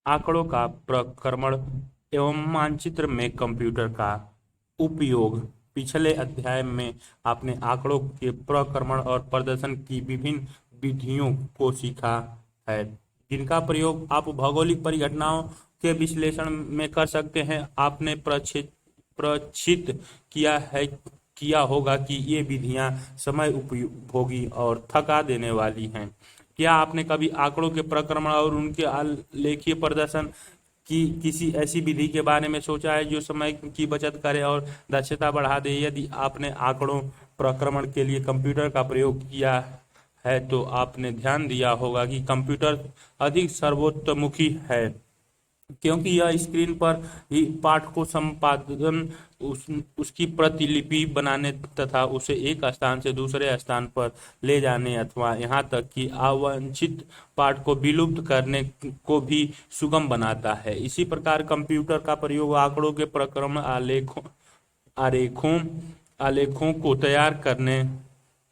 आंकड़ों का प्रक्रमण एवं मानचित्र में कंप्यूटर का उपयोग। पिछले अध्याय में आपने आंकड़ों के प्रक्रमण और प्रदर्शन की विभिन्न विधियों को सीखा है, जिनका प्रयोग आप भौगोलिक परिघटनाओं के विश्लेषण में कर सकते हैं। आपने प्रचित किया होगा कि ये विधियां समय उपभोगी और थका देने वाली हैं। क्या आपने कभी आंकड़ों के प्रक्रमण और उनके आलेखीय प्रदर्शन की किसी ऐसी विधि के बारे में सोचा है जो समय की बचत करे और दक्षता बढ़ा दे? यदि आपने आंकड़ों प्रक्रमण के लिए कंप्यूटर का प्रयोग किया है तो आपने ध्यान दिया होगा कि कंप्यूटर अधिक सर्वोत्तमुखी है, क्योंकि यह स्क्रीन पर ही पाठ को संपादन, उसकी प्रतिलिपि बनाने तथा उसे एक स्थान से दूसरे स्थान पर ले जाने अथवा यहाँ तक कि अवांछित पाठ को विलुप्त करने को भी सुगम बनाता है। इसी प्रकार कंप्यूटर का प्रयोग आंकड़ों के प्रक्रमण, आलेखों को तैयार करने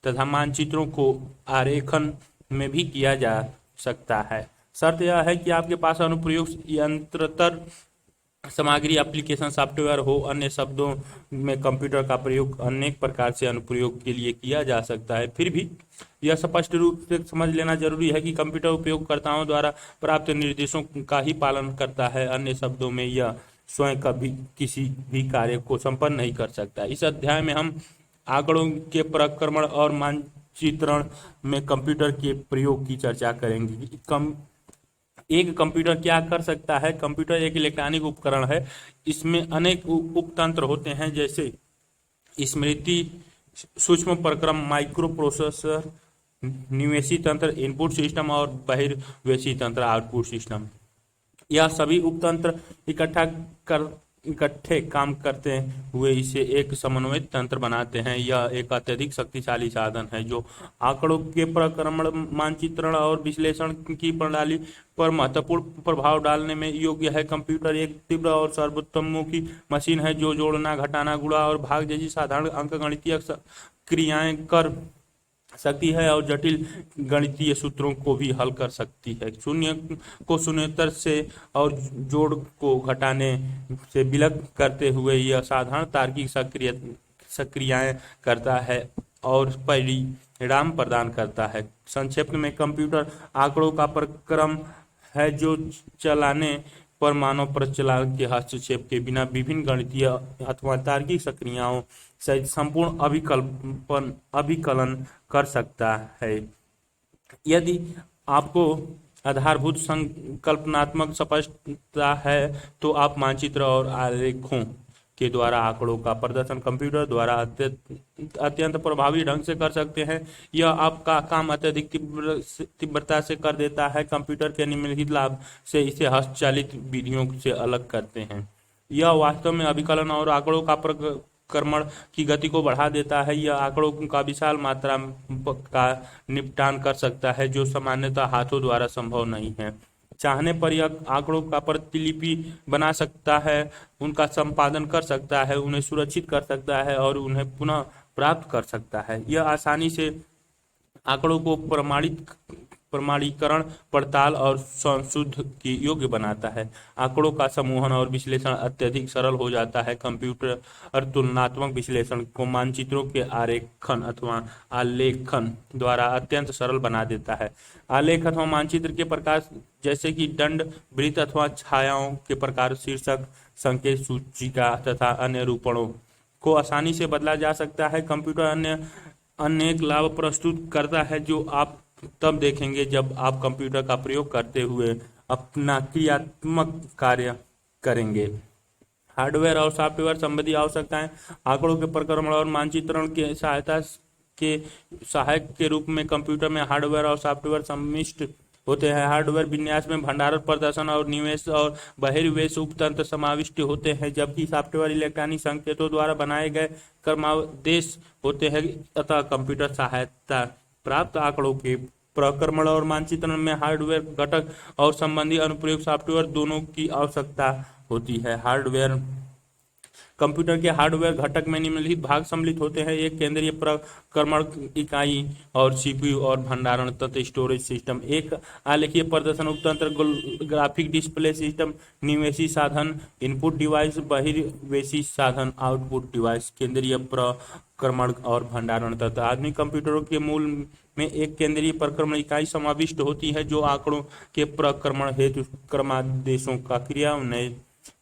तथा मानचित्रों को आरेखन में भी किया जा सकता है। शर्त यह है कि आपके पास अनुप्रयोग यंत्रतर सामग्री, एप्लीकेशन, सॉफ्टवेयर हो। अन्य शब्दों में कंप्यूटर का प्रयोग अनेक प्रकार से अनुप्रयोग के लिए किया जा सकता है। फिर भी यह स्पष्ट रूप से समझ लेना जरूरी है कि कंप्यूटर उपयोगकर्ताओं द्वारा प्राप्त निर्देशों का ही पालन करता है। अन्य शब्दों में यह स्वयं कभी किसी भी कार्य को संपन्न नहीं कर सकता। इस अध्याय में हम आंकड़ों के प्रक्रमण और मानचित्रण में कंप्यूटर के प्रयोग की चर्चा करेंगे। एक कंप्यूटर क्या कर सकता है? कंप्यूटर एक इलेक्ट्रॉनिक उपकरण है। इसमें अनेक उपतंत्र होते हैं, जैसे स्मृति, सूक्ष्म प्रक्रम, माइक्रो प्रोसेसर, निवेशी तंत्र इनपुट सिस्टम और बहिर्वेशी तंत्र आउटपुट सिस्टम। यह सभी उपतंत्र इकट्ठे काम करते हुए इसे एक समन्वित तंत्र बनाते हैं। यह एक अत्यधिक शक्तिशाली साधन है जो आंकड़ों के प्रक्रमण, मानचित्रण और विश्लेषण की प्रणाली पर महत्वपूर्ण प्रभाव डालने में योग्य है। कंप्यूटर एक तीव्र और सर्वोत्तमुखी मशीन है जो जोड़ना, घटाना, गुणा और भाग जैसी साधारण अंकगणितीय क्रियाएं कर सकती है और जटिल गणितीय सूत्रों को भी हल कर सकती है। शून्य को शून्येतर से और जोड़ को घटाने से विलग करते हुए यह साधारण तार्किक सक्रियाएं करता है और परिणाम प्रदान करता है। संक्षेप में कंप्यूटर आंकड़ों का प्रक्रम है जो चलाने पर मानव प्रचलन के हस्तक्षेप के बिना विभिन्न गणितीय अथवा तार्किक सक्रियाओं से संपूर्ण अभिकलन कर सकता है। यदि आपको आधारभूत संकल्पनात्मक स्पष्टता है तो आप मानचित्र और आलेखों के द्वारा आंकड़ों का प्रदर्शन कंप्यूटर द्वारा अत्यंत प्रभावी ढंग से कर सकते हैं। यह आपका काम अत्यधिक तीव्रता से कर देता है। कंप्यूटर के निम्नलिखित लाभ से इसे हस्तचालित विधियों से अलग करते हैं। यह वास्तव में अभिकलन और आंकड़ों का प्रक्रमण की गति को बढ़ा देता है। यह आंकड़ों का विशाल मात्रा का निपटान कर सकता है जो सामान्यतः हाथों द्वारा संभव नहीं है। चाहने पर यह आंकड़ों का प्रतिलिपि बना सकता है, उनका संपादन कर सकता है, उन्हें सुरक्षित कर सकता है और उन्हें पुनः प्राप्त कर सकता है। यह आसानी से आंकड़ों को प्रमाणीकरण, पड़ताल और संशोधन के योग्य बनाता है। आंकड़ों का समूहन और विश्लेषण अत्यधिक सरल हो जाता है। कंप्यूटर तुलनात्मक विश्लेषण को मानचित्रों के आरेखन अथवा आलेखन द्वारा अत्यंत सरल बना देता है। आलेख अथवा मानचित्र के प्रकार जैसे कि दंड, वृत्त अथवा छायाओं के प्रकार, शीर्षक, संकेत, सूचिका तथा अन्य रूपणों को आसानी से बदला जा सकता है। कंप्यूटर अनेक लाभ प्रस्तुत करता है जो आप तब देखेंगे जब आप कंप्यूटर का प्रयोग करते हुए अपना क्रियात्मक कार्य करेंगे। हार्डवेयर और सॉफ्टवेयर संबंधी आवश्यकताएं। आंकड़ों के प्रक्रमण और मानचित्रण के सहायक के रूप में कंप्यूटर में हार्डवेयर और सॉफ्टवेयर सम्मिलित होते हैं। हार्डवेयर विन्यास में भंडारण, प्रदर्शन और निवेश और बहिर्वेश उपतंत्र समाविष्ट होते हैं, जबकि सॉफ्टवेयर इलेक्ट्रॉनिक संकेतों द्वारा बनाए गए क्रमादेश होते हैं। अतः कंप्यूटर सहायता प्राप्त आंकड़ों के प्रक्रमण और मानचित्रण में हार्डवेयर घटक और संबंधी अनुप्रयोग सॉफ्टवेयर दोनों की आवश्यकता होती है। हार्डवेयर कंप्यूटर के हार्डवेयर घटक में निम्नलिखित भाग सम्मिलित होते हैं: एक केंद्रीय प्रक्रमण इकाई और सीपीयू और भंडारण तथा स्टोरेज सिस्टम। एक आलेखीय प्रदर्शन उपतंत्र, ग्राफिक डिस्प्ले सिस्टम। निवेशी साधन, इनपुट डिवाइस। बहिर्वेशी साधन, आउटपुट डिवाइस। केंद्रीय प्रक्रमण और भंडारण तथा आधुनिक कंप्यूटरों के मूल में एक केंद्रीय प्रक्रमण इकाई समाविष्ट होती है जो आंकड़ों के प्रक्रमण हेतु क्रमादेशों का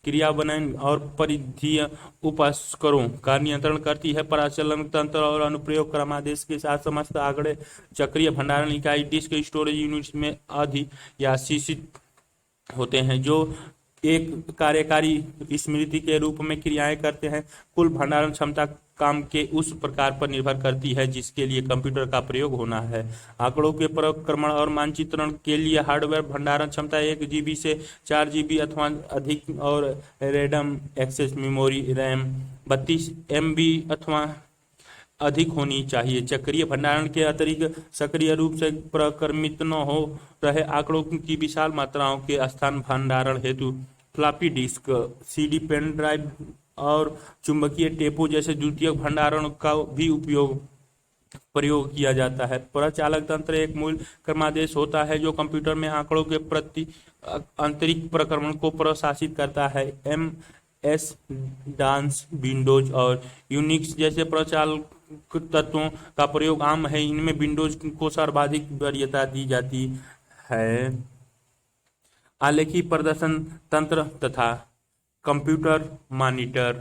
क्रियान्वयन और परिधीय उपस्करों का नियंत्रण करती है। प्रचालन तंत्र और अनुप्रयोग क्रमादेश के साथ समस्त आंकड़े चक्रीय भंडारण इकाई डिस्क स्टोरेज यूनिट्स में अधियासित होते हैं जो एक कार्यकारी स्मृति के रूप में क्रियाएं करते हैं। कुल भंडारण क्षमता काम के उस प्रकार पर निर्भर करती है जिसके लिए कंप्यूटर का प्रयोग होना है। आंकड़ों के प्रक्रमण और मानचित्रण के लिए हार्डवेयर भंडारण क्षमता 1 GB से 4 GB अथवा अधिक और random access memory RAM 32 MB अथवा अधिक होनी चाहिए। चक्रीय भंडारण के अतिरिक्त सक्रिय रूप से प्रक्रमित न हो रहे आंकड़ों की विशाल मात्राओं के स्थान भंडारण हेतु floppy disk, CD pen drive और चुंबकीय टेपों जैसे द्वितीयक भंडारण का भी प्रयोग किया जाता है। प्रचालक तंत्र एक मूल क्रमादेश होता है जो कंप्यूटर में आंकड़ों के प्रति आंतरिक प्रक्रमण को प्रशासित करता है। MS डांस, विंडोज और यूनिक्स जैसे प्रचालक तत्वों का प्रयोग आम है। इनमें विंडोज को सर्वाधिक वरीयता दी जाती है। आलेखी प्रदर्शन तंत्र तथा कंप्यूटर मॉनिटर।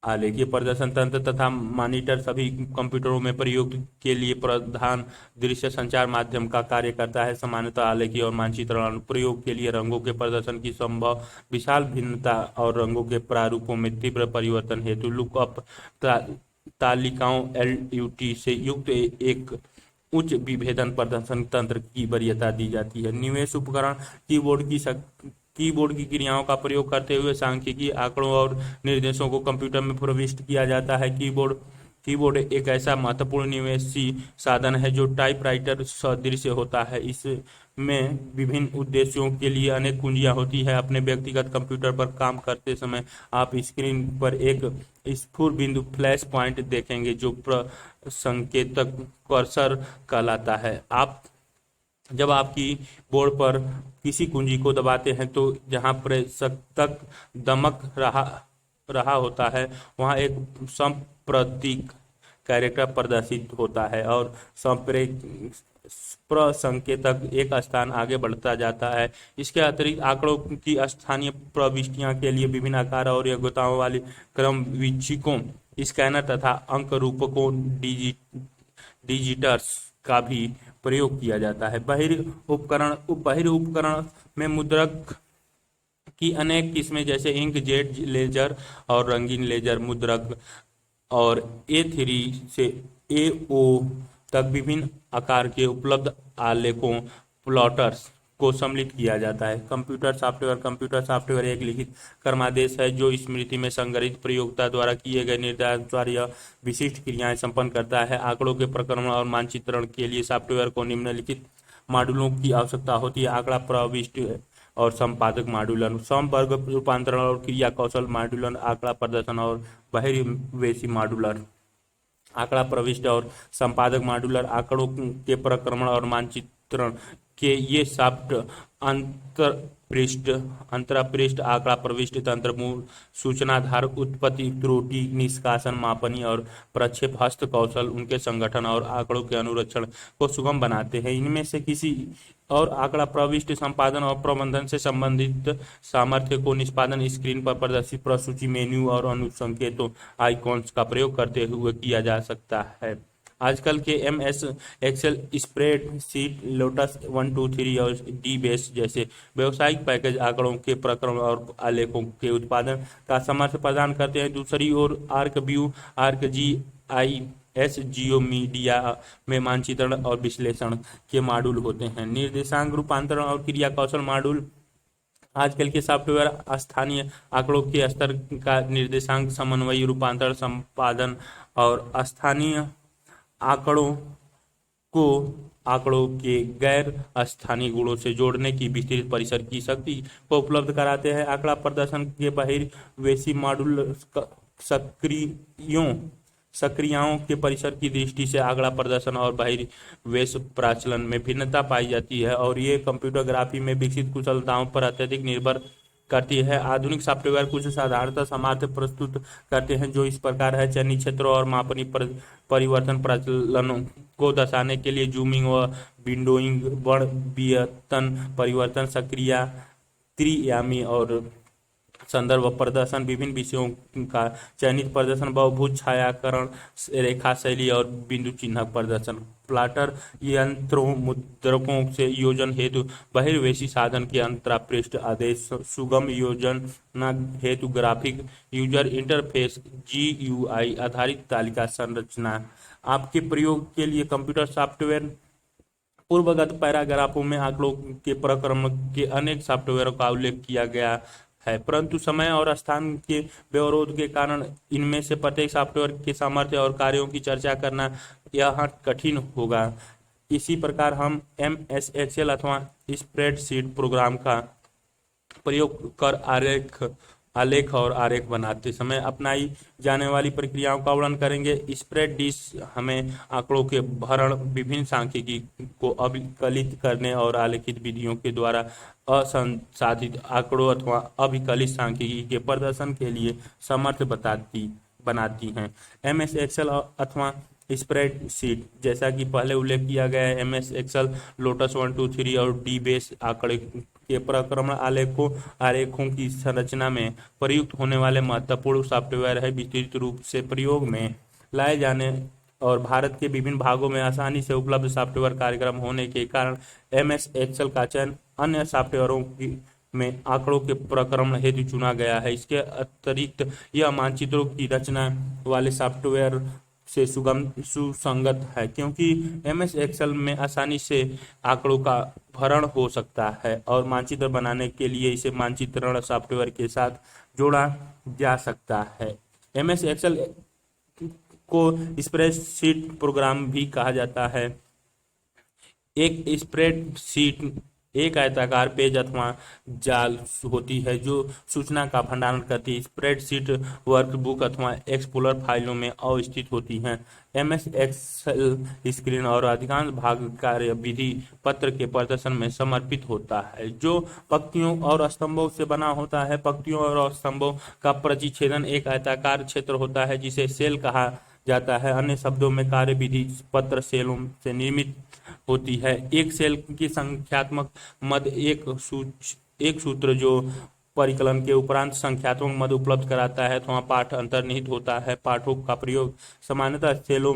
आलेखीय प्रदर्शन तंत्र तथा मॉनिटर सभी कंप्यूटरों में प्रयोग के लिए प्रधान दृश्य संचार माध्यम का कार्य करता है। सामान्यतः आलेखीय और मानचित्रण अनुप्रयोग के लिए रंगों के प्रदर्शन की संभव विशाल भिन्नता और रंगों के प्रारूपों में तीव्र परिवर्तन हेतु लुकअप तालिकाओं LUT से युक्त एक उच्च विभेदन प्रदर्शन तंत्र की वरीयता दी जाती है। निवेश उपकरण कीबोर्ड की क्रियाओं का प्रयोग करते हुए सांख्यिकीय आंकड़ों और निर्देशों को कंप्यूटर में प्रविष्ट किया जाता है। कीबोर्ड एक ऐसा महत्वपूर्ण निवेशी साधन है जो टाइपराइटर सदृश होता है। इसमें विभिन्न उद्देश्यों के लिए अनेक कुंजियां होती है। अपने व्यक्तिगत कंप्यूटर पर काम करते समय आप स्क्रीन पर एक स्फुर बिंदु फ्लैश पॉइंट देखेंगे जो संकेतक कर्सर कहलाता है। जब आप कीबोर्ड पर किसी कुंजी को दबाते हैं तो जहां प्रतीक दमक रहा होता है वहां एक संप्रतीक कैरेक्टर प्रदर्शित होता है और प्रसंकेतक एक स्थान आगे बढ़ता जाता है। इसके अतिरिक्त आंकड़ों की स्थानीय प्रविष्टियां के लिए विभिन्न आकार और योग्यताओं वाली क्रमवीक्षकों, स्कैनर तथा अंक रूपकों डिजिटर्स का भी प्रयोग किया जाता है। बहिर उपकरण में मुद्रक की अनेक किस्में जैसे इंकजेट लेजर और रंगीन लेजर मुद्रक और A3 से AO तक विभिन्न आकार के उपलब्ध आलेखों प्लॉटर्स को सम्मिलित किया जाता है। कंप्यूटर सॉफ्टवेयर एक लिखित क्रमादेश है जो स्मृति में संग्रहित प्रयोक्ता द्वारा किए गए निर्देशानुसार यह विशिष्ट क्रियाएं संपन्न करता है। आंकड़ों के प्रक्रमण और मानचित्रण के लिए सॉफ्टवेयर को निम्नलिखित मॉड्यूलों की आवश्यकता होती है: आंकड़ा प्रविष्टि और संपादक मॉड्यूलर, समवर्ग रूपांतरण और क्रिया कौशल मॉड्यूलर, आंकड़ा प्रदर्शन और बहिर्वेशी मॉड्यूलर। आंकड़ा प्रविष्टि और संपादक मॉड्यूलर आंकड़ों के प्रक्रमण और मानचित्रण के ये सॉफ्ट अंतरपृष्ठ आंकड़ा प्रविष्टि तंत्र मूल सूचनाधार उत्पत्ति, त्रुटि निष्कासन, मापनी और प्रक्षेप हस्त कौशल उनके संगठन और आंकड़ों के अनुरक्षण को सुगम बनाते हैं। इनमें से किसी और आंकड़ा प्रविष्टि संपादन और प्रबंधन से संबंधित सामर्थ्य को निष्पादन स्क्रीन पर प्रदर्शित प्रसूची मेन्यू और अनुसंकेतों आइकॉन्स का प्रयोग करते हुए किया जा सकता है। आजकल के MS एक्सेल, स्प्रेडशीट, लोटस 1, 2, 3 और DBase जैसे व्यावसायिक पैकेज आंकड़ों के प्रक्रमण और आलेखों के उत्पादन का सामर्थ्य प्रदान करते हैं। दूसरी ओर ArcView, ArcGIS, जियोमीडिया में मानचित्रण और विश्लेषण के मॉड्यूल होते हैं। निर्देशांक रूपांतरण और क्रिया कौशल मॉड्यूल आजकल के सॉफ्टवेयर स्थानीय आंकड़ों के स्तर का निर्देशांक समन्वय, रूपांतरण, संपादन और स्थानीय आंकड़ों को आंकड़ों के गैर स्थानीय गुणों से जोड़ने की विस्तृत परिसर की शक्ति को उपलब्ध कराते हैं। आंकड़ा प्रदर्शन के बहिर्वेशी मॉड्यूल सक्रियों सक्रियाओं के परिसर की दृष्टि से आंकड़ा प्रदर्शन और बहिर्वेश प्राचलन में भिन्नता पाई जाती है और ये कंप्यूटर ग्राफी में विकसित कुशलताओं पर अत्यधिक निर्भर करती है। आधुनिक सॉफ्टवेयर कुछ साधारणतः सामर्थ्य प्रस्तुत करते हैं जो इस प्रकार है: चयनित क्षेत्रों और मापनीय परिवर्तन प्रचलनों को दर्शाने के लिए जूमिंग व विंडोइंग, वर्णवियतन परिवर्तन, सक्रिया, त्रियामी और संदर्भ प्रदर्शन, विभिन्न विषयों का चयनित प्रदर्शन, बहुभुज छायाकरण, रेखा शैली और बिंदु चिन्ह प्रदर्शन, प्लॉटर यंत्रों, मुद्रकों से योजन हेतु बहिर्वेशी साधन के अंतरापृष्ठ आदेश, सुगम योजना हेतु ग्राफिक यूजर इंटरफेस GUI आधारित तालिका संरचना। आपके प्रयोग के लिए कंप्यूटर सॉफ्टवेयर पूर्वगत पैराग्राफों में आंकड़ों के प्रक्रम के अनेक सॉफ्टवेयरों का उल्लेख किया गया है, परंतु समय और स्थान के व्यवरोध के कारण इनमें से प्रत्येक सॉफ्टवेयर के सामर्थ्य और कार्यों की चर्चा करना यहाँ कठिन होगा। इसी प्रकार हम MS एक्सेल अथवा स्प्रेडशीट प्रोग्राम का प्रयोग कर आलेख और आरेख बनाते समय अपनाई जाने वाली प्रक्रियाओं का वर्णन करेंगे। स्प्रेडशीट हमें आंकड़ों के भरण, विभिन्न सांख्यिकी को अभिकलित करने और आलेखित विधियों के द्वारा असंसाधित आंकड़ों अथवा अभिकलित सांख्यिकी के प्रदर्शन के लिए समर्थ बनाती हैं। MS एक्सेल अथवा स्प्रेडशीट, जैसा कि पहले उल्लेख किया गया है, MS एक्सेल लोटस 1, 2, 3 और DBase आंकड़े के प्रक्रमण आरेखों की संरचना में प्रयुक्त होने वाले महत्वपूर्ण सॉफ्टवेयर है। विस्तृत रूप से प्रयोग में लाए जाने और भारत के विभिन्न भागों में आसानी से उपलब्ध सॉफ्टवेयर कार्यक्रम होने के कारण MS एक्सेल का चयन अन्य सॉफ्टवेयरों में आंकड़ों के प्रक्रमण हेतु चुना गया है। इसके अतिरिक्त यह मानचित्रों की रचना वाले सॉफ्टवेयर से सुसंगत है, क्योंकि MS एक्सेल में आसानी से आंकड़ों का भरण हो सकता है और मानचित्र बनाने के लिए इसे मानचित्रण सॉफ्टवेयर के साथ जोड़ा जा सकता है। MS एक्सेल को स्प्रेडशीट प्रोग्राम भी कहा जाता है। एक स्प्रेडशीट एक आयताकार पेज अथवा जाल होती है जो सूचना का भंडारण करती है। स्प्रेडशीट वर्कबुक अथवा एक्सप्लोरर फाइलों में अवस्थित होती हैं। MS एक्सेल स्क्रीन और अधिकांश भाग कार्य विधि पत्र के प्रदर्शन में समर्पित होता है, जो पंक्तियों और स्तंभों से बना होता है। पंक्तियों और स्तंभों का प्रतिच्छेदन एक आयताकार क्षेत्र होता है जिसे सेल कहा जाता है। अन्य शब्दों में कार्य विधि पत्र सेलों से निर्मित होती है। एक सेल की संख्यात्मक मद एक सूत्र जो परिकलन के उपरांत संख्यात्मक मद उपलब्ध कराता है अथवा पाठ अंतर्निहित होता है। पाठों का प्रयोग सामान्यतः सेलों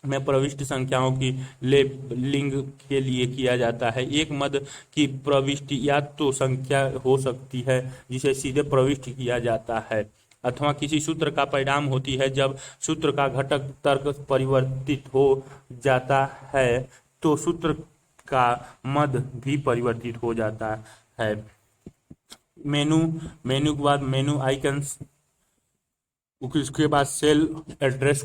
में प्रविष्ट संख्याओं की लेबलिंग के लिए किया जाता है। एक मद की प्रविष्टि या तो संख्या हो सकती है जिसे सीधे प्रविष्ट किया जाता है अथवा किसी सूत्र का परिणाम होती है। जब सूत्र का घटक तर्क परिवर्तित हो जाता है तो सूत्र का मद भी परिवर्तित हो जाता है। मेनू के बाद मेनू आइकन्स, उसके बाद cell address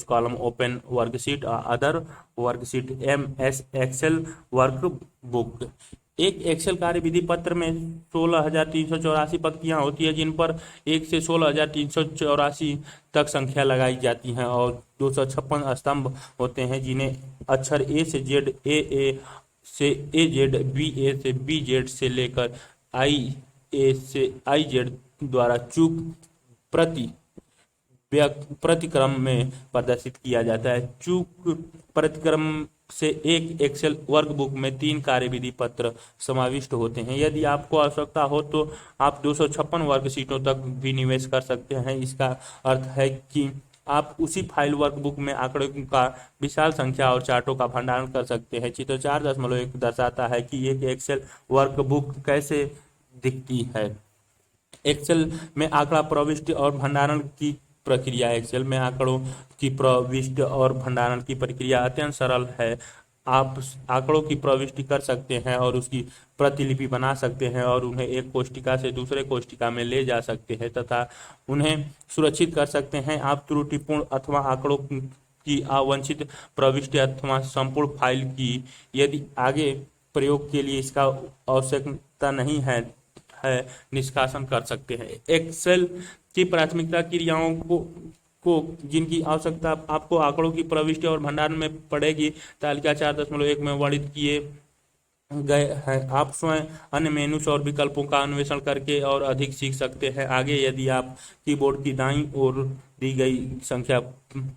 column, open worksheet, other worksheet, MS excel workbook. एक एक्सेल कार्य विधि पत्र में 16,384 पंक्तियां होती है जिन पर 1 से 16,384 तक संख्या लगाई जाती हैं और 256 स्तंभ होते हैं जिन्हें अक्षर A से Z, AA से AZ, BA से BZ से लेकर IA से IZ द्वारा चूक प्रतिक्रम में प्रदर्शित किया जाता है। चूक प्रतिक्रम से एक एक्सेल वर्कबुक में 3 कार्यविधि पत्र समाविष्ट होते हैं। यदि आपको आवश्यकता हो तो आप 256 वर्कशीटों तक भी निवेश कर सकते हैं। इसका अर्थ है कि आप उसी फाइल वर्कबुक में आंकड़ों का विशाल संख्या और चार्टों का भंडारण कर सकते हैं। चित्र 4.1 दर्शाता है कि एक एक्सेल वर्कबुक कैसे दिखती है। एक्सेल में आंकड़ा प्रविष्टि और भंडारण की प्रक्रिया। एक्सेल में आंकड़ों की प्रविष्टि और भंडारण की प्रक्रिया अत्यंत सरल है। आप आंकड़ों की प्रविष्टि कर सकते हैं और उसकी प्रतिलिपि बना सकते हैं और उन्हें एक कोष्ठिका से दूसरे कोष्ठिका में ले जा सकते हैं तथा उन्हें सुरक्षित कर सकते हैं। आप त्रुटिपूर्ण अथवा आंकड़ों की अवांछित प्रविष्टि अथवा संपूर्ण फाइल की यदि आगे प्रयोग के लिए इसका आवश्यकता नहीं है निष्कासन कर सकते हैं। एक्सेल की प्राथमिकता क्रियाओं को जिनकी आवश्यकता आपको आंकड़ों की प्रविष्टि और भंडारण में पड़ेगी तालिका 4.1 में वर्णित किए गए हैं। आप स्वयं अन्य मेनूस और विकल्पों का अन्वेषण करके और अधिक सीख सकते हैं। आगे यदि आप कीबोर्ड की दाईं ओर दी गई संख्या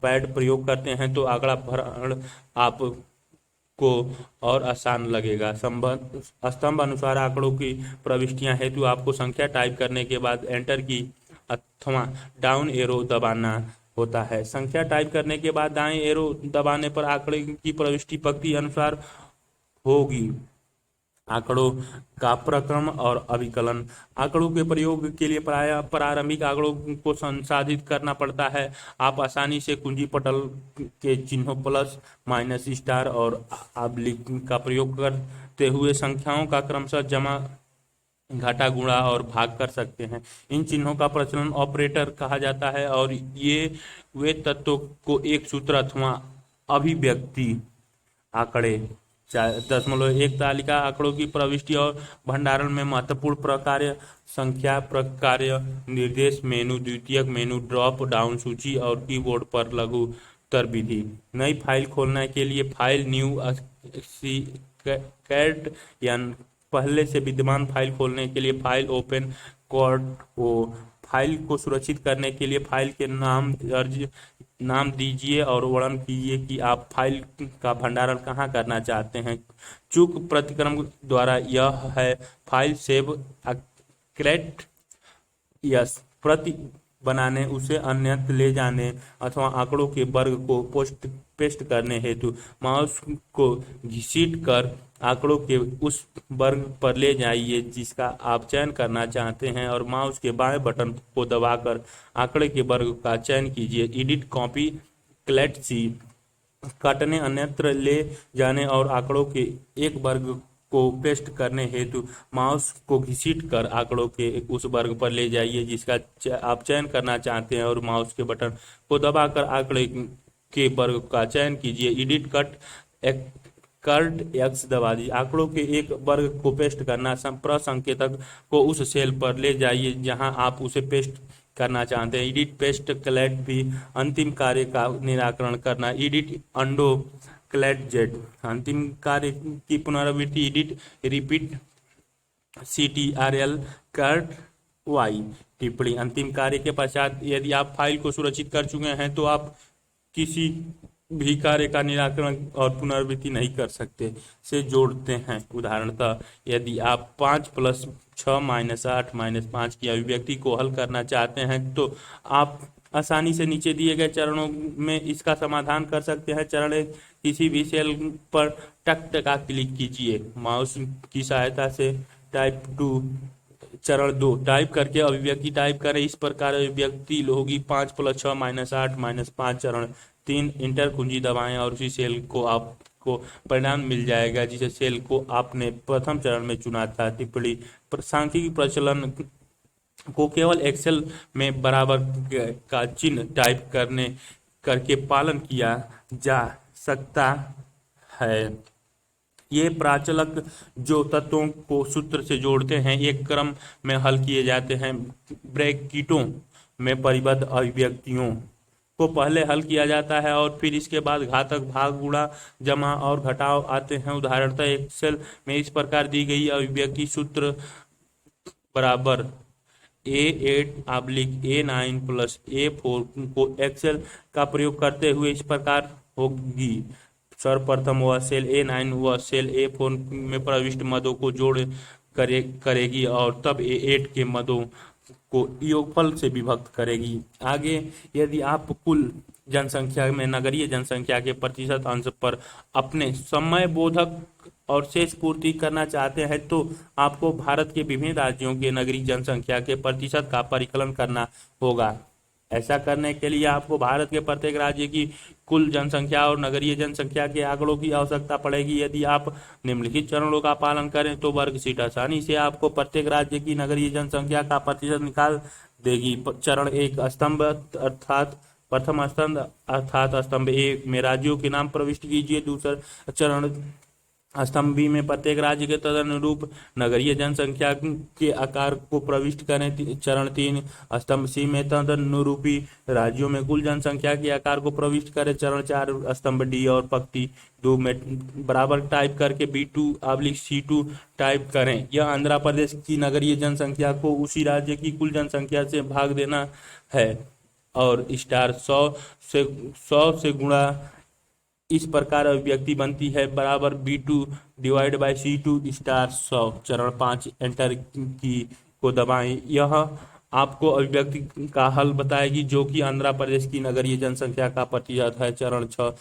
पैड प्रयोग करते हैं तो आंकड़ा भरण आपको और आसान लगेगा। स्तंभ अनुसार आंकड़ों की प्रविष्टियां हेतु आपको संख्या टाइप करने के बाद एंटर की अथवा डाउन एरो दबाना होता है। संख्या टाइप करने के बाद दाएं एरो दबाने पर आंकड़े की प्रविष्टि पंक्ति अनुसार होगी। आंकड़ों का प्रक्रम और अभिकलन। आंकड़ों के प्रयोग के लिए प्रारंभिक आंकड़ों को संसाधित करना पड़ता है। आप आसानी से कुंजी पटल के चिन्हों प्लस माइनस स्टार और ऑब्लिक का प्रयोग करते हुए संख्याओं का क्रमशः जमा घटा गुणा और भाग कर सकते हैं। इन चिन्हों का प्रचलन ऑपरेटर कहा जाता है और ये वे तत्वों को एक सूत्र अथवा अभिव्यक्ति आंकड़े 0.1 तालिका आंकड़ों की प्रविष्टि और भंडारण में महत्वपूर्ण प्रकार्य संख्या प्रकार्य निर्देश मेनू द्वितीयक मेनू ड्रॉप डाउन सूची और कीबोर्ड पर लघु उत्तर विधि। नई फाइल खोलने के लिए फाइल न्यू कैट या पहले से विद्यमान फाइल खोलने के लिए फाइल ओपन कॉर्ड ओ। फाइल को सुरक्षित करने के लिए फाइल के नाम दीजिए और वर्णन कीजिए कि आप फाइल का भंडारण कहाँ करना चाहते हैं। चूक प्रतिक्रम द्वारा यह है फाइल सेव क्रेट यस प्रति बनाने उसे अन्यत्र ले जाने अथवा आंकड़ों के वर्ग को पेस्ट करने हेतु माउस को घसीट कर आंकड़ों के उस वर्ग पर ले जाइए जिसका आप चयन करना चाहते हैं और माउस के बाएं बटन को दबाकर आंकड़े के वर्ग का चयन कीजिए। एडिट कॉपी क्लेट सी काटने अन्यत्र ले जाने और आंकड़ों के एक वर्ग को पेस्ट करने हेतु माउस को घसीट कर आंकड़ों के उस वर्ग पर ले जाइए जिसका आप चयन करना चाहते हैं और माउस के बटन को दबाकर आंकड़े के वर्ग का चयन कीजिए। एडिट कर्ट एक्स दबा दीजिए। आंकड़ों के एक वर्ग को पेस्ट करना प्रसंकेतक को उस सेल पर ले जाइए जहां आप उसे पेस्ट करना चाहते हैं। एडिट पेस्ट क्लेट भी अंतिम कार्य का निराकरण करना। एडिट अंडो क्लेट जेड अंतिम कार्य की पुनरावृत्ति। एडिट रिपीट CTRL कर्ट वाई टिप्पणी अंतिम कार्य के पश्चात। यदि आप फाइल को सुरक्षित कर चुके हैं तो आप किसी भी कार्य का निराकरण और पुनरावृत्ति नहीं कर सकते से जोड़ते हैं। उदाहरणतः यदि आप 5 + 6 - 8 - 5 की अभिव्यक्ति को हल करना चाहते हैं तो आप आसानी से नीचे दिए गए चरणों में इसका समाधान कर सकते हैं। चरण 1 किसी भी सेल पर टक का क्लिक कीजिए। माउस की सहायता से टाइप 2 चरण 2 टाइप करके अभिव्यक्ति टाइप करें। इस प्रकार अभिव्यक्ति होगी 5 + 6 - 8 - 5। चरण 3 इंटर कुंजी दबाएं और उसी सेल को आपको परिणाम मिल जाएगा जिसे सेल को आपने प्रथम चरण में चुना था। टिप्पणी सांख्यिकी प्रचलन को केवल एक्सेल में बराबर का चिन्ह टाइप करके पालन किया जा सकता है। ये प्राचलक जो तत्वों को सूत्र से जोड़ते हैं एक क्रम में हल किए जाते हैं। ब्रैकेटों में परिबद्ध अभिव्यक्तियों को पहले हल किया जाता है और फिर इसके बाद घातक भाग गुणा जमा और घटाव आते हैं। उदाहरणतः एक्सेल में इस प्रकार दी गई अभिव्यक्ति सूत्र बराबर A8/A9 + A4 को एक्सेल का प्रयोग करते हुए इस प्रकार होगी। सर्वप्रथम वह सेल A9 व सेल A4 में प्रविष्ट मदों को जोड़ करेगी और तब A8 के मदों को योगफल से विभक्त करेगी। आगे यदि आप कुल जनसंख्या में नगरीय जनसंख्या के प्रतिशत अंश पर अपने समय बोधक और शेष पूर्ति करना चाहते हैं तो आपको भारत के विभिन्न राज्यों के नगरीय जनसंख्या के प्रतिशत का परिकलन करना होगा। ऐसा करने के लिए आपको भारत के प्रत्येक राज्य की कुल जनसंख्या और नगरीय जनसंख्या के आंकड़ों की आवश्यकता पड़ेगी। यदि आप निम्नलिखित चरणों का पालन करें तो वर्कशीट आसानी से आपको प्रत्येक राज्य की नगरीय जनसंख्या का प्रतिशत निकाल देगी। चरण 1 स्तंभ अर्थात प्रथम स्तंभ अर्थात स्तंभ ए में राज्यों के नाम प्रविष्ट कीजिए। दूसरा चरण स्तंभ बी में प्रत्येक राज्य के तदनुरूप नगरीय जनसंख्या के आकार को प्रविष्ट करें। चरण 3 स्तंभ सी में तदनुरूपी राज्यों में कुल जनसंख्या के आकार को प्रविष्ट करें। चरण 4 स्तंभ डी और पंक्ति 2 में बराबर टाइप करके B2/C2 टाइप करें। यह आंध्र प्रदेश की नगरीय जनसंख्या को उसी राज्य की कुल जनसंख्या से भाग देना है और स्टार 100 से गुणा इस प्रकार अभिव्यक्ति बनती है बराबर B2/C2 स्टार 100। चरण 5 एंटर की को दबाएं। यह आपको अभिव्यक्ति का हल बताएगी जो कि आंध्र प्रदेश की नगरीय जनसंख्या का प्रतिशत है। चरण 6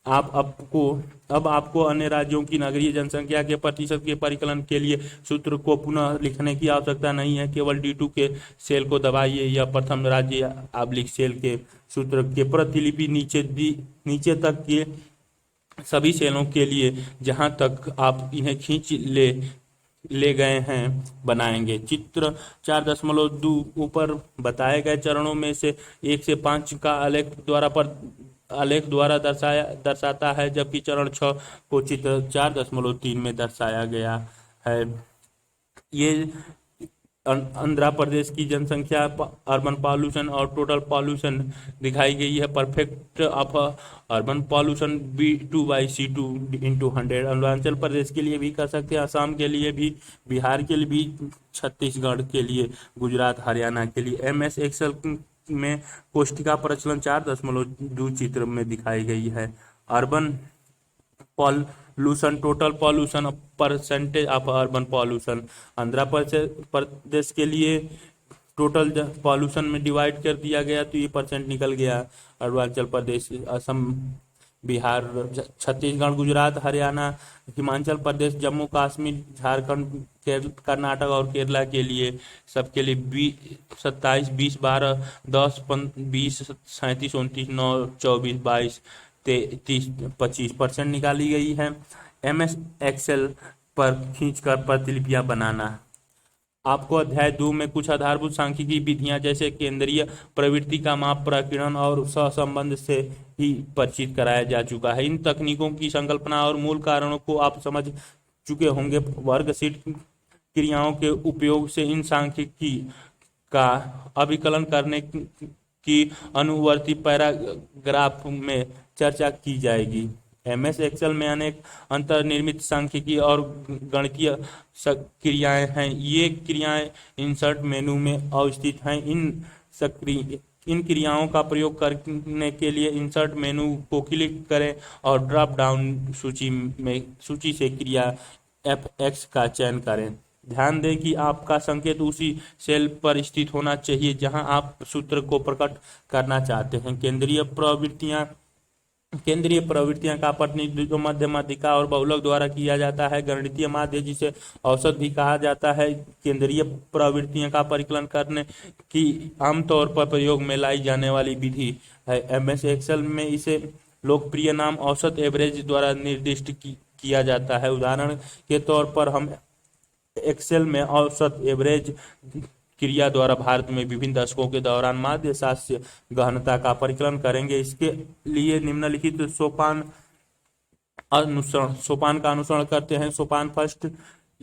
अब आपको अन्य राज्यों की नगरीय जनसंख्या के प्रतिशत के परिकलन के लिए सूत्र को पुनः लिखने की आवश्यकता नहीं है। केवल D2 के सेल को दबाइए। यह प्रथम राज्य आब्लिक सेल के सूत्र के प्रतिलिपि नीचे तक के सभी सेलों के लिए जहां तक आप इन्हें खींच ले गए हैं बनाएंगे। चित्र 4.2 ऊपर बताए गए चरणों में से 1 से 5 का आलेख द्वारा दर्शाता है, जबकि चरण 6 को चित्र 4.3 में दर्शाया गया है। ये आंध्र प्रदेश की जनसंख्या, अर्बन पॉल्यूशन और टोटल पॉल्यूशन दिखाई गई है। Percent of urban pollution B2/C2 into 100 Arunachal Pradesh के लिए भी कर सकते हैं, असम के लिए भी, बिहार के लिए भी, छत्तीसगढ़ के लिए, गुजरात हरियाणा के लिए। MS एक्सेल में कोष्ठिका प्रचलन 4.2 चित्र में दिखाई गई है। Urban pollution, total pollution, percentage of urban pollution. Andhra Pradesh के लिए टोटल पॉल्यूशन में डिवाइड कर दिया गया तो ये परसेंट निकल गया। अरुणाचल प्रदेश, असम, बिहार, छत्तीसगढ़, गुजरात, हरियाणा, हिमाचल प्रदेश, जम्मू कश्मीर, झारखंड, कर्नाटक और केरला के लिए सबके लिए 27, 20, 12, 10, 20, 37, 29, 9, 24, 22, 30, 25% निकाली गई है। MS एक्सेल पर खींचकर प्रतिलिपियां बनाना। आपको अध्याय 2 में कुछ आधारभूत सांख्यिकी विधियां जैसे केंद्रीय प्रवृत्ति का माप, प्रकीर्णन और सहसंबंध से ही परिचित कराया जा चुका है। इन तकनीकों की संकल्पना और मूल कारणों को आप समझ चुके होंगे। वर्कशीट क्रियाओं के उपयोग से इन सांख्यिकी का अभिकलन करने की अनुवर्ती पैराग्राफ में चर्चा की जाएगी। MS एक्सेल में अनेक अंतर्निर्मित सांख्यिकी और गणितीय क्रियाएं हैं। ये क्रियाएं इंसर्ट मेनू में अवस्थित हैं। इन क्रियाओं का प्रयोग करने के लिए इंसर्ट मेनू को क्लिक करें और ड्रॉप डाउन सूची से क्रिया F(x) का चयन करें। ध्यान दें कि आपका संकेत उसी सेल पर स्थित होना चाहिए जहां आप सूत्र को प्रकट करना चाहते हैं। केंद्रीय प्रवृत्तियां का प्रतिनिधित्व मध्य, माध्यिका और बहुलक द्वारा किया जाता है। गणितीय माध्य, जिसे औसत भी कहा जाता है, केंद्रीय प्रवृत्तियों का परिकलन करने की आमतौर पर प्रयोग में लाई जाने वाली विधि है। MS एक्सेल में इसे लोकप्रिय नाम औसत एवरेज द्वारा निर्दिष्ट किया जाता है। उदाहरण के तौर पर हम एक्सेल में औसत एवरेज क्रिया द्वारा भारत में विभिन्न दशकों के दौरान माध्य शास्य गहनता का परिकलन करेंगे। इसके लिए निम्नलिखित सोपान का अनुसरण करते हैं। सोपान फर्स्ट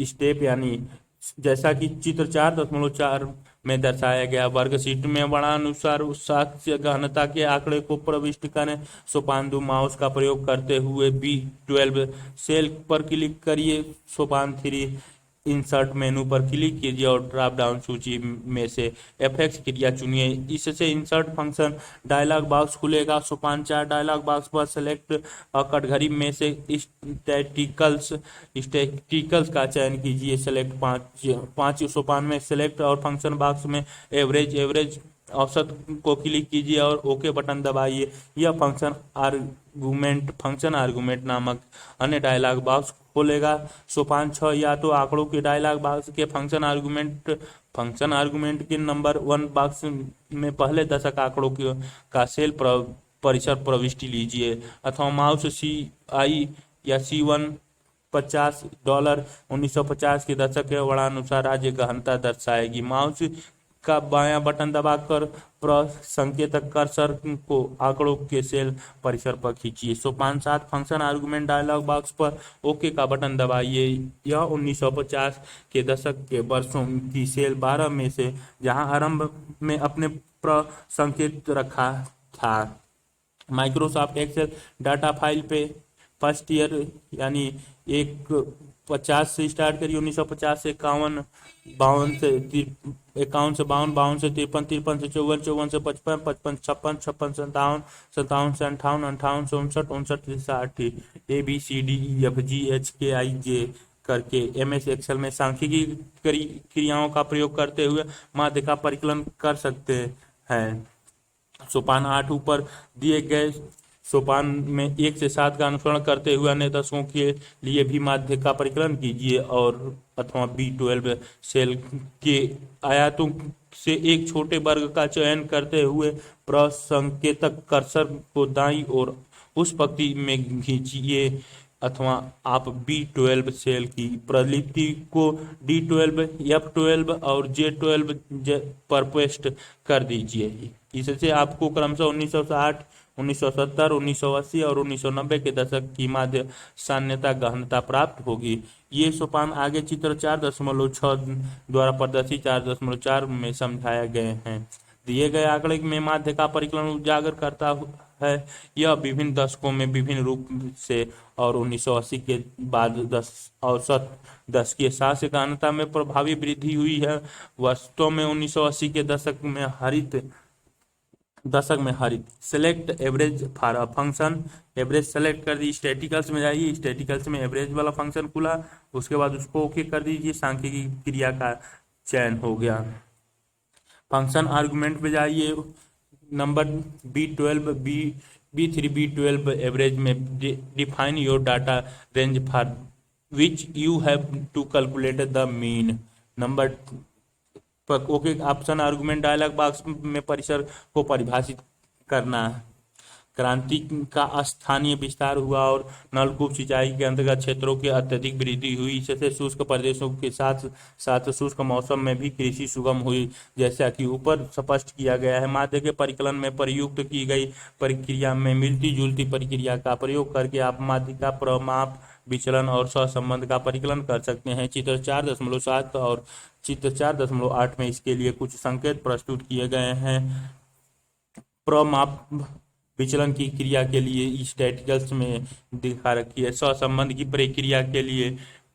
स्टेप, यानी जैसा कि चित्र 4.4 में दर्शाया गया। वर्कशीट में वर्णानुसार शास्य गहनता के आंकड़े को प्रविष्ट करें। सोपान 2, माउस का प्रयोग करते हुए B12 सेल पर क्लिक करिए। सोपान 3, इंसर्ट मेनू पर क्लिक कीजिए और ड्रॉप डाउन सूची में से F(x) क्रिया चुनिए। इससे इंसर्ट फंक्शन डायलॉग बॉक्स खुलेगा। सोपान 4, डायलॉग बॉक्स पर सेलेक्ट कटघरी में से स्टैटिस्टिकल्स का चयन कीजिए। सेलेक्ट 5 सोपान में सेलेक्ट और फंक्शन बॉक्स में एवरेज औसत को क्लिक कीजिए और ओके बटन दबाइए। यह फंक्शन आर्गुमेंट नामक अन्य डायलॉग बॉक्स खोलेगा। सोपान 6, या तो आंकड़ों के डायलॉग बॉक्स के फंक्शन आर्गुमेंट के नंबर 1 बॉक्स में पहले दशक आंकड़ों का सेल परिसर प्रविष्टि लीजिए, अथवा माउस CI या C1 $50 1950 के दशक के वर्णानुसार राज्य गहनता दर्शाएगी। माउस का बायां बटन दबाकर संकेतक कर्सर को आंकड़ों के सेल परिसर पर खींचिए। सोपान 7 फंक्शन आर्गुमेंट डायलॉग बॉक्स पर ओके का बटन दबाइए। यह 1950 के दशक के वर्षों की सेल 12 में से जहां आरंभ में अपने संकेत रखा था। माइक्रोसॉफ्ट एक्सेल डाटा फाइल पे फर्स्ट ईयर यानी एक 50 से स्टार्ट करिए, 1950 से 51, 52 से 51 से 52, 52 से 53, 53 से 54, 54 से 55, 55 56, 56 से 57, 57 से 58, 58 से 59, 59 से 60, ABCDEFGHKIJ करके MS एक्सेल में सांख्यिकी क्रियाओं का प्रयोग करते हुए माध्य का परिकलन कर सकते हैं। सोपान 8 ऊपर दिए गए सोपान में 1 से 7 का अनुसरण करते हुए अन्य दशकों के लिए भी माध्य का परिकलन कीजिए और अथवा B12 सेल के आयतों से एक छोटे वर्ग का चयन करते हुए प्रसंकेतक कर्सर को दाईं ओर उस पंक्ति में खींचिए अथवा आप B12 सेल की प्रतिलिपि को D12, F12 और J12 पर पेस्ट कर दीजिए। इससे आपको क्रमशः 1960, 1970, 1980 और 1990 के दशक की माध्य सान्यता गहनता प्राप्त होगी। ये सोपान आगे चित्र 4.6 द्वारा प्रदर्शित 4.4 में समझाए गए हैं। दिए गए आंकड़े में माध्य का परिकलन उजागर करता है। यह विभिन्न दशकों में विभिन्न रूप से और 1980 के बाद औसत दशकीय शास्य गहनता में प्रभावी वृद्धि हुई है। वास्तव में 1980 के दशक में हरित select average for a function, average select कर दी। स्टैटिकल्स में जाइए, स्टैटिकल्स में एवरेज वाला फंक्शन खुला, उसके बाद उसको ओके कर दीजिए, सांख्यिकी क्रिया का चयन हो गया। फंक्शन आर्गुमेंट पे जाइए, number B12 B3 B12 average में define your data range for which you have to calculate the mean. Number okay option argument dialog box में परिसर को परिभाषित करना। क्रांति का स्थानीय विस्तार हुआ और नलकूप सिंचाई के अंतर्गत क्षेत्रों की अत्यधिक वृद्धि हुई। इससे शुष्क प्रदेशों के साथ साथ शुष्क मौसम में भी कृषि सुगम हुई, जैसा कि ऊपर स्पष्ट किया गया है। माध्य के परिकलन में प्रयुक्त की गई प्रक्रिया में मिलती जुलती प्रक्रिया का प्रयोग करके आप माध्य का प्रमाप, विचलन और सहसंबंध का परिकलन कर सकते हैं। चित्र 4.7 और चित्र 4.8 में इसके लिए कुछ संकेत प्रस्तुत किए गए हैं। प्रमाप विचलन की क्रिया के लिए स्टैटिकल्स में दिखा रखी है, सहसंबंध की प्रक्रिया के लिए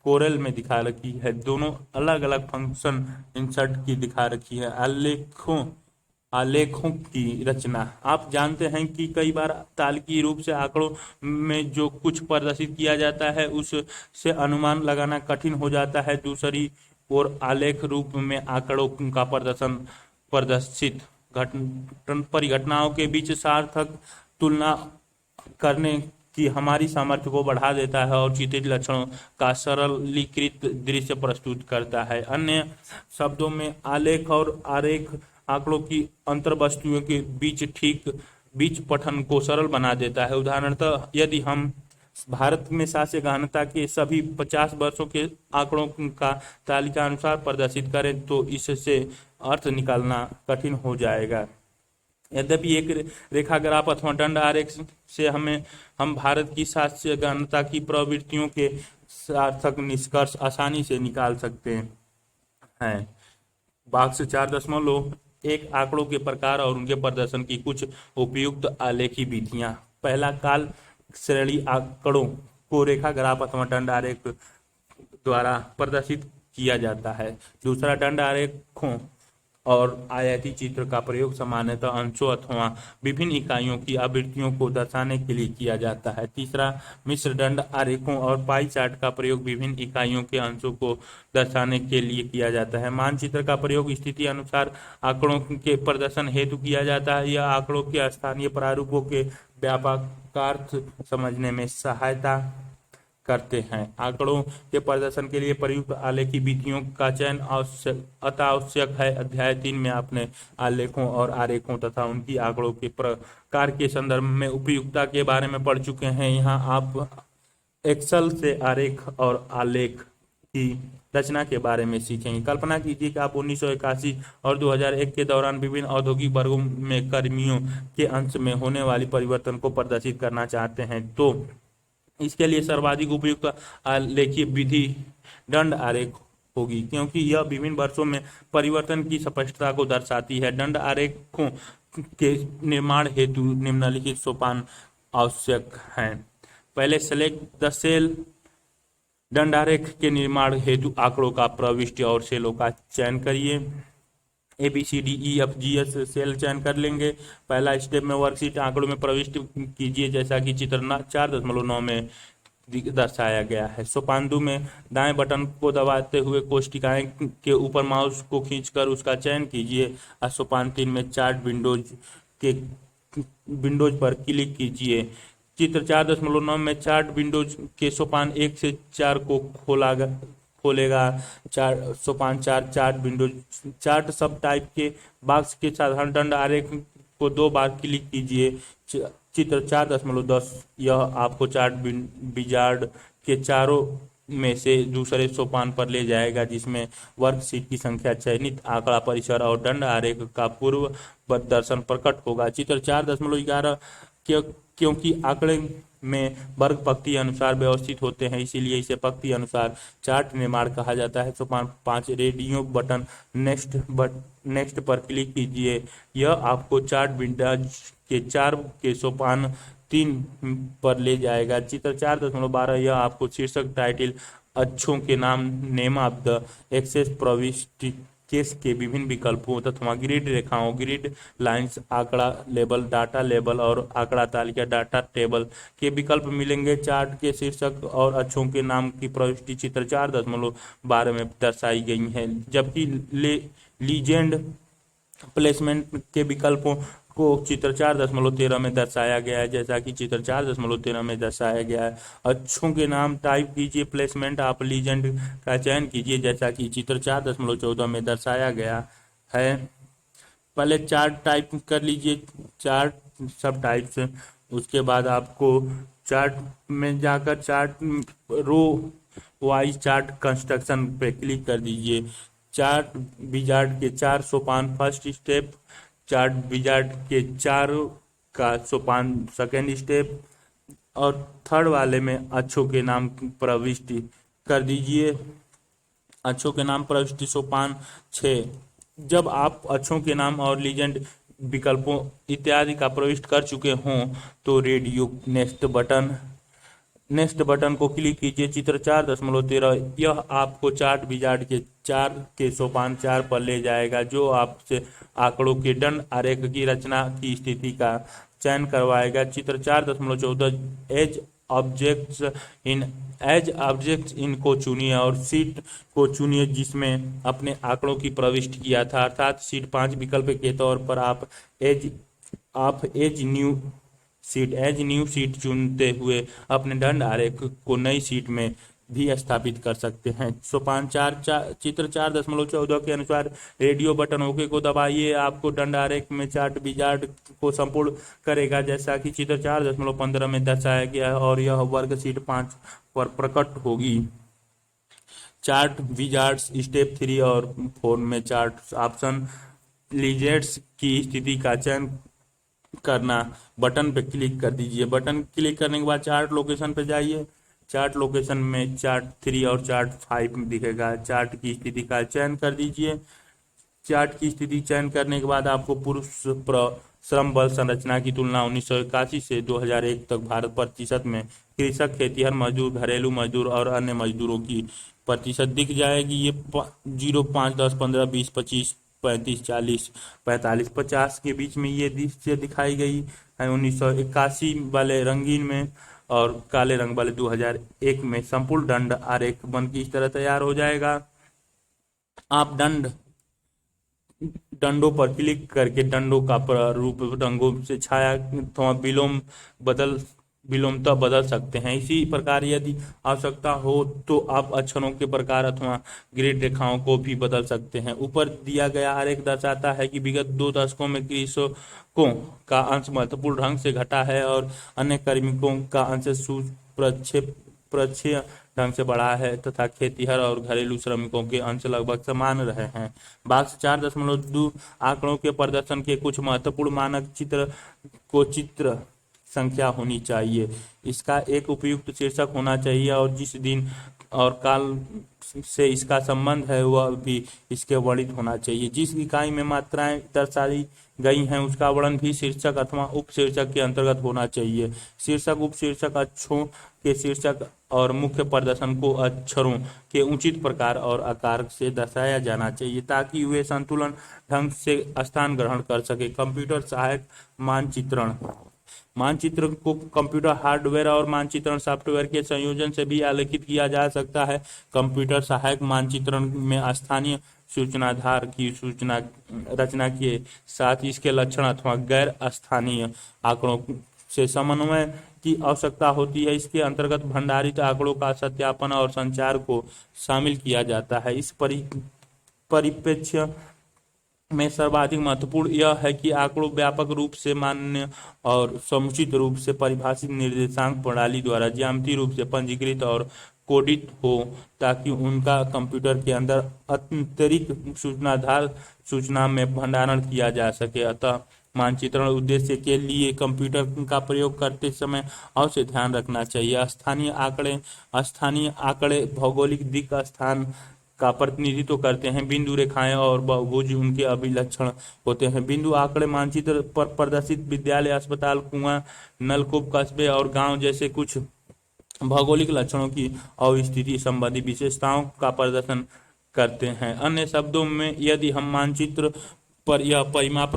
कोरल में दिखा रखी है। दोनों अलग अलग फंक्शन इंसर्ट की दिखा रखी है। आलेखों की रचना। आप जानते हैं कि कई बार तार्किक रूप से आंकड़ों में जो कुछ प्रदर्शित किया जाता है उससे अनुमान लगाना कठिन हो जाता है। दूसरी ओर आलेख रूप में आंकड़ों का प्रदर्शित परिघटनाओं के बीच सार्थक तुलना करने की हमारी सामर्थ्य को बढ़ा देता है और चित्रित लक्षणों का सरलीकृत दृश्य प्रस्तुत करता है। अन्य शब्दों में आलेख और आरेख आंकड़ों की अंतर्वस्तुओं के बीच पठन को सरल बना देता है। उदाहरणतः यदि हम भारत में शास्य गहनता के सभी 50 वर्षों के आंकड़ों का तालिका अनुसार प्रदर्शित करें तो इससे अर्थ निकालना कठिन हो जाएगा। यद्यपि एक रेखाग्राफ अथवा दंड आरेख से हम भारत की शास्य गहनता की प्रवृत्तियों के सार्थक निष्कर्ष आसानी से निकाल सकते हैं। बॉक्स 4.1 आंकड़ों के प्रकार और उनके प्रदर्शन की कुछ उपयुक्त आलेखी विधियां। पहला, काल श्रेणी आंकड़ों को रेखाग्राफ अथवा दंड आरेख द्वारा प्रदर्शित किया जाता है। दूसरा, दंड आरेखों और आयती चित्र का प्रयोग सामान्यतः अंशों अथवा विभिन्न इकाइयों की आवृत्तियों को दर्शाने के लिए किया जाता है। तीसरा, मिश्र दंड आरेखों और पाई चार्ट का प्रयोग विभिन्न इकाइयों के अंशों को दर्शाने के लिए किया जाता है। मानचित्र का प्रयोग स्थिति अनुसार आंकड़ों के प्रदर्शन हेतु किया जाता है। यह आंकड़ों के स्थानीय प्रारूपों के व्यापकार्थ समझने में सहायता करते हैं। आंकड़ों के प्रदर्शन के लिए प्रयुक्त आलेखी विधियों का चयन अत्यावश्यक है। अध्याय 3 में आपने आलेखों और आरेखों तथा उनकी आंकड़ों के प्रकार के संदर्भ में उपयुक्तता के बारे में पढ़ चुके हैं। यहाँ आप एक्सेल से आरेख और आलेख की रचना के बारे में सीखेंगे। कल्पना कीजिए कि आप 1981 और 2001 के दौरान विभिन्न औद्योगिक वर्गों में कर्मियों के अंश में होने वाली परिवर्तन को प्रदर्शित करना चाहते हैं। तो इसके लिए सर्वाधिक उपयुक्त आलेखीय विधि दंड आरेख होगी, क्योंकि यह विभिन्न वर्षों में परिवर्तन की स्पष्टता को दर्शाती है। दंड आरेखों के निर्माण हेतु निम्नलिखित सोपान आवश्यक हैं। पहले सेलेक्ट द सेल। दंड आरेख के निर्माण हेतु आंकड़ों का प्रविष्टि और सेलों का चयन करिए। ABCDEFGH सेल चयन कर लेंगे। पहला स्टेप में वर्कशीट आंकड़ों में प्रविष्ट कीजिए, जैसा कि चित्र 4.9 में दर्शाया गया है। सोपान 2 में दाएं बटन को दबाते हुए कोष्ठिकाएं के ऊपर माउस को खींचकर उसका चयन कीजिए। और सोपान 3 में चार्ट विंडोज पर क्लिक कीजिए। चित्र 4.9 में चार्ट विंडोज के सोपान 1 से 4 को खोलेगा। सोपान 4 चार्ट विंडोज चार्ट सब टाइप के बॉक्स के साधारण दंड आरेख को 2 बार क्लिक कीजिए। चित्र 4.10 यह आपको चार्ट विजार्ड के चारों में से दूसरे सोपान पर ले जाएगा, जिसमें वर्कशीट की संख्या, चयनित आंकड़ा परिसर और दंड आरेख का पूर्व प्रदर्शन प्रकट होगा। चित्र 4.11 क्योंकि आंकड़े में वर्ग पंक्ति अनुसार व्यवस्थित होते हैं, इसीलिए इसे पंक्ति अनुसार चार्ट निर्माण कहा जाता है। सोपान 5 रेडियो बटन नेक्स्ट पर क्लिक कीजिए। यह आपको चार्ट विंडोज के 4 के सोपान 3 पर ले जाएगा। चित्र 4.12 यह आपको शीर्षक, टाइटल, अक्षों के नाम, नेम ऑफ द एक्सेस, प्रविष्टि केस के विभिन्न विकल्पों तथा ग्रिड रेखाओं, ग्रिड लाइंस, आंकड़ा लेबल, डाटा लेबल और आंकड़ा तालिका, डाटा टेबल के विकल्प मिलेंगे। चार्ट के शीर्षक और अक्षों के नाम की प्रविष्टि चित्र 4.12 में दर्शाई गई है, जबकि लीजेंड प्लेसमेंट के विकल्पों को चित्र 4.13 में दर्शाया गया है, जैसा कि चित्र 4.13 में दर्शाया गया है। अक्षों के नाम टाइप कीजिए, प्लेसमेंट आप लीजेंड का चयन कीजिए, जैसा कि चित्र 4.14 में दर्शाया गया है। पहले चार्ट टाइप कर लीजिए, चार्ट सब टाइप्स। उसके बाद आपको चार्ट में जाकर chart row wise chart construction पे क्लिक कर दीजिए। चार्ट विजार्ड के 4 सोपान फर्स्ट स्टेप, चार्ट विजार्ड के 4 का सोपान सेकेंड स्टेप, और थर्ड वाले में अक्षों के नाम प्रविष्टि कर दीजिए। अक्षों के नाम प्रविष्टि सोपान 6। जब आप अक्षों के नाम और लीजेंड विकल्पों इत्यादि का प्रविष्ट कर चुके हों तो रेडियो नेक्स्ट बटन को क्लिक कीजिए। चित्र 4.13 यह आपको चार्ट विजार्ड के 4 के सोपान 4 पर ले जाएगा, जो आपसे आंकड़ों के दंड आरेख की रचना की स्थिति का चयन करवाएगा। चित्र 4.14 एज ऑब्जेक्ट्स इन को चुनिए और सीट को चुनिए जिसमें अपने आंकड़ों की प्रविष्टि किया था, अर्थात सीट 5 विकल्प के तौर पर आप एज न्यू सीट चुनते हुए अपने दंड आरेख को नई सीट में भी स्थापित कर सकते हैं। सोपान 4 चित्र 4.14 के अनुसार रेडियो बटन ओके को दबाइए। आपको दंड आरेख में चार्ट विजार्ड को संपूर्ण करेगा, जैसा कि चित्र 4.15 में दर्शाया गया है, और यह वर्ग सीट 5 पर प्रकट होगी। चार्ट विजार्ड्स स्टेप 3 और 4 में चार्ट ऑप्शन लीजेंड्स की स्थिति का चयन करना बटन पे क्लिक कर दीजिए। बटन क्लिक करने के बाद चार्ट लोकेशन पे जाइए। चार्ट लोकेशन में चार्ट 3 और चार्ट 5 दिखेगा। चार्ट की स्थिति का चयन कर दीजिए। चार्ट की स्थिति चयन करने के बाद आपको पुरुष श्रम बल संरचना की तुलना 1981 से 2001 तक भारत प्रतिशत में कृषक, खेतीहर मजदूर, घरेलू मजदूर और अन्य मजदूरों की प्रतिशत दिख जाएगी। ये 0, 5, 10, 15, 20, 25, 35, 40, 45, 50 के बीच में ये दृश्य दिखाई गई है 1981 वाले रंगीन में, और काले रंग वाले 2001 में। संपूर्ण दंड आरेख बन की इस तरह तैयार हो जाएगा। आप डंडों पर क्लिक करके डंडों का प्रारूप रंगों से छाया अथवा विलोमता बदल सकते हैं। इसी प्रकार यदि आवश्यकता हो तो आप अक्षरों के प्रकार अथवा ग्रिड रेखाओं को भी बदल सकते हैं। ऊपर दिया गया आरेख दर्शाता है कि विगत 2 दशकों में कृषकों का अंश महत्वपूर्ण ढंग से घटा है और अन्य कार्मिकों का अंश प्रच्छेद ढंग से बढ़ा है तथा खेतीहर और घरेलू श्रमिकों के अंश लगभग समान रहे हैं। बॉक्स 4.2 आंकड़ों के प्रदर्शन के कुछ महत्वपूर्ण मानक चित्र संख्या होनी चाहिए। इसका एक उपयुक्त शीर्षक होना चाहिए और जिस दिन और काल से इसका संबंध है वह भी इसके वर्णित होना चाहिए। जिस इकाई में मात्राएं दर्शाई गई हैं उसका वर्णन भी शीर्षक अथवा उपशीर्षक के अंतर्गत होना चाहिए। शीर्षक उपशीर्षक अक्षरों के शीर्षक और मुख्य प्रदर्शन को अक्षरों के उचित प्रकार और आकार से दर्शाया जाना चाहिए ताकि वे संतुलन ढंग से स्थान ग्रहण कर सके। कंप्यूटर सहायक मानचित्रण मानचित्र को कंप्यूटर हार्डवेयर और मानचित्रण सॉफ्टवेयर के संयोजन से भी आलेखित किया जा सकता है। कंप्यूटर सहायक मानचित्रण में स्थानीय सूचनाधार की सूचना रचना के साथ इसके लक्षण अथवा गैर स्थानीय आंकड़ों से समन्वय की आवश्यकता होती है। इसके अंतर्गत भंडारित आंकड़ों का सत्यापन और संचार को शामिल किया जाता है। इस परिप्रेक्ष्य में सर्वाधिक महत्वपूर्ण यह है कि आंकड़ों व्यापक रूप से मान्य और समुचित रूप से परिभाषित निर्देशांक प्रणाली द्वारा ज्यामितीय रूप से पंजीकृत और कोडित हो ताकि उनका कंप्यूटर के अंदर आंतरिक सूचनाधार सूचना में भंडारण किया जा सके। अतः मानचित्रण उद्देश्य के लिए कंप्यूटर का प्रयोग करते समय अवश्य ध्यान रखना चाहिए। स्थानीय आंकड़े भौगोलिक दिक् स्थान का प्रतिनिधित्व करते हैं। बिंदु, रेखाएं और बहुभुज उनके अभिलक्षण होते हैं। बिंदु आंकड़े मानचित्र पर प्रदर्शित विद्यालय, अस्पताल, कुआं, नलकूप, कस्बे और गांव जैसे कुछ भौगोलिक लक्षणों की अवस्थिति संबंधी विशेषताओं का प्रदर्शन करते हैं। अन्य शब्दों में यदि हम मानचित्र पर यह परिमाप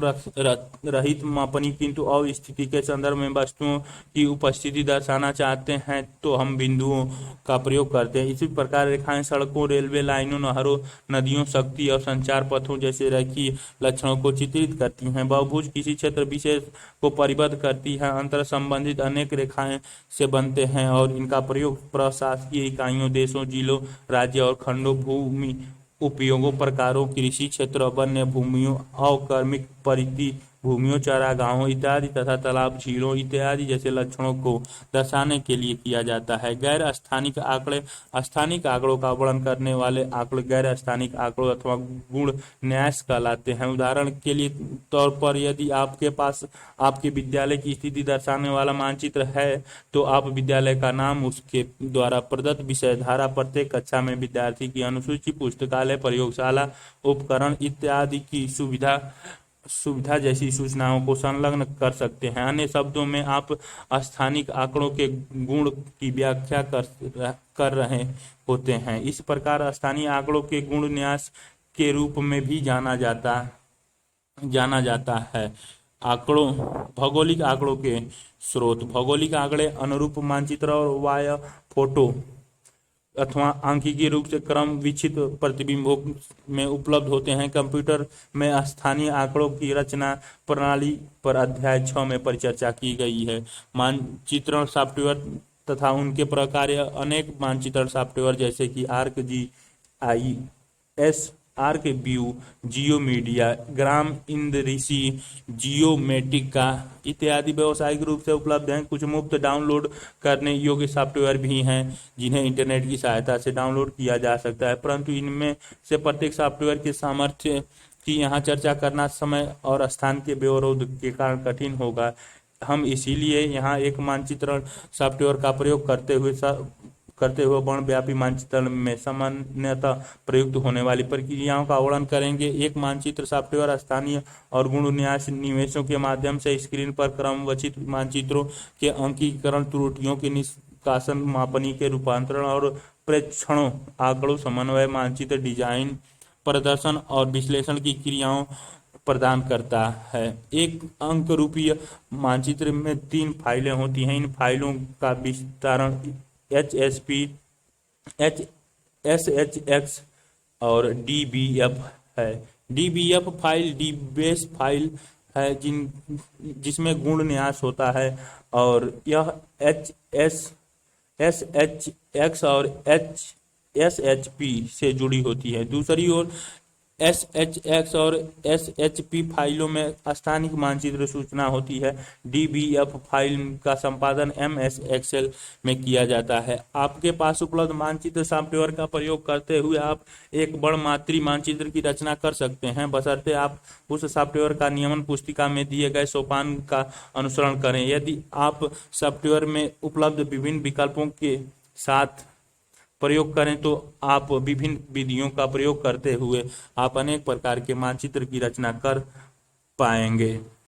रहित मापनी किंतु अवस्थिति के संदर्भ में वस्तुओं की उपस्थिति दर्शाना चाहते हैं तो हम बिंदुओं का प्रयोग करते हैं। इसी प्रकार रेखाएं सड़कों, रेलवे लाइनों, नहरों, नदियों, शक्ति और संचार पथों जैसे रेखीय लक्षणों को चित्रित करती हैं। बहुभुज किसी क्षेत्र विशेष को परिबद्ध करती है। अंतर संबंधित अनेक रेखाएं से बनते हैं और इनका प्रयोग प्रशासकीय इकाइयों, देशों, जिलों, राज्य और खंडों, भूमि उपयोगों, प्रकारों, कृषि क्षेत्र, वन्य भूमियों, अवक्रमिक परिधि भूमियों, चारागाहों इत्यादि तथा तालाब, झीलों इत्यादि जैसे लक्षणों को दर्शाने के लिए किया जाता है। गैर स्थानिक आंकड़े स्थानिक आंकड़ों का वर्णन करने वाले आंकड़े गैर स्थानिक आंकड़ों अथवा गुण न्यास कहलाते हैं। उदाहरण के लिए तौर पर यदि आपके पास आपके विद्यालय की स्थिति दर्शाने वाला मानचित्र है तो आप विद्यालय का नाम, उसके द्वारा प्रदत्त विषय धारा, प्रत्येक कक्षा में विद्यार्थी की अनुसूची, पुस्तकालय, प्रयोगशाला, उपकरण इत्यादि की सुविधा जैसी सूचनाओं को संलग्न कर सकते हैं। अन्य शब्दों में आप स्थानिक आंकड़ों के गुण की व्याख्या कर रहे होते हैं। इस प्रकार स्थानीय आंकड़ों के गुण न्यास के रूप में भी जाना जाता है। भौगोलिक आंकड़ों के स्रोत भौगोलिक आंकड़े अनुरूप मानचित्र और वाया फोटो अथवा आंकिकीय रूप से क्रम विच्छित प्रतिबिंबों में उपलब्ध होते हैं। कंप्यूटर में स्थानीय आंकड़ों की रचना प्रणाली पर अध्याय 6 में परिचर्चा की गई है। मानचित्रण सॉफ्टवेयर तथा उनके प्रकार अनेक मानचित्रण सॉफ्टवेयर जैसे कि ArcGIS, ArcView, जियोमीडिया, ग्राम इंद्रिसी, जियोमेट्रिका इत्यादि व्यावसायिक रूप से उपलब्ध हैं। कुछ मुफ्त डाउनलोड करने योग्य सॉफ्टवेयर भी हैं जिन्हें इंटरनेट की सहायता से डाउनलोड किया जा सकता है, परंतु इनमें से प्रत्येक सॉफ्टवेयर के सामर्थ्य की यहाँ चर्चा करना समय और स्थान के व्यवरोध के कारण कठिन होगा। हम इसीलिए यहाँ एक मानचित्रण सॉफ्टवेयर का प्रयोग करते हुए वर्णव्यापी मानचित्रण में सामान्यतः प्रयुक्त होने वाली प्रक्रियाओं का वर्णन करेंगे। एक मानचित्र सॉफ्टवेयर स्थानीय और गुण न्यास निवेशों के माध्यम से स्क्रीन पर क्रमवचित मानचित्रों के अंकीकरण, त्रुटियों के निष्कासन, मापनी के रूपांतरण और प्रेक्षणों, आंकड़ों, समन्वय, मानचित्र डिजाइन, प्रदर्शन और विश्लेषण की क्रियाओं प्रदान करता है। एक अंक रूपीय मानचित्र में 3 फाइलें होती हैं। इन फाइलों का विस्तारण HSP, SHX और DBF है। DBF फाइल डीबेस फाइल है जिसमें गुण न्यास होता है और यह SHX और SHP से जुड़ी होती है। दूसरी ओर SHX और SHP फाइलों में स्थानिक मानचित्र सूचना होती है। DBF फाइल का संपादन MS एक्सेल में किया जाता है। आपके पास उपलब्ध मानचित्र सॉफ्टवेयर का प्रयोग करते हुए आप एक बड़मात्री मानचित्र की रचना कर सकते हैं, बशर्ते आप उस सॉफ्टवेयर का नियमन पुस्तिका में दिए गए सोपान का अनुसरण करें। यदि आप सॉफ्टवेयर में उपलब्ध विभिन्न विकल्पों के साथ प्रयोग करें तो आप विभिन्न विधियों का प्रयोग करते हुए आप अनेक प्रकार के मानचित्र की रचना कर पाएंगे।